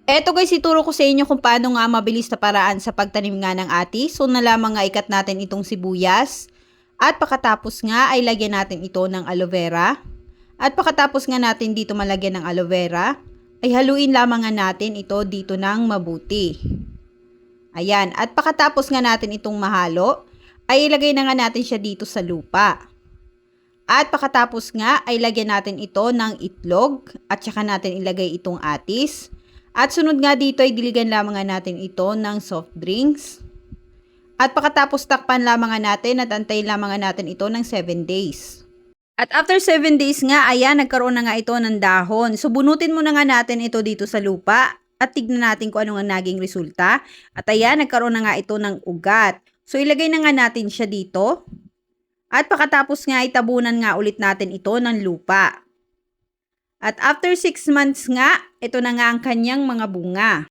Eto guys, ituro ko sa inyo kung paano nga mabilis na paraan sa pagtanim nga ng atis. So na lamang nga ikat natin itong sibuyas. At pakatapos nga ay lagyan natin ito ng aloe vera. At pakatapos nga natin dito malagyan ng aloe vera, ay haluin lamang nga natin ito dito ng mabuti. Ayan, at pakatapos nga natin itong mahalo, ay ilagay na nga natin siya dito sa lupa. At pakatapos nga ay lagyan natin ito ng itlog at saka natin ilagay itong atis. At sunod nga dito ay diligan lamang nga natin ito ng soft drinks. At pakatapos takpan lamang nga natin at antayin lamang nga natin ito ng 7 days. At after 7 days nga, ayan, nagkaroon na nga ito ng dahon. So bunutin muna nga natin ito dito sa lupa at tignan natin kung ano nga naging resulta. At ayan, nagkaroon na nga ito ng ugat. So ilagay na nga natin siya dito. At pakatapos nga itabunan nga ulit natin ito ng lupa. At after 6 months nga, ito na nga ang kanyang mga bunga.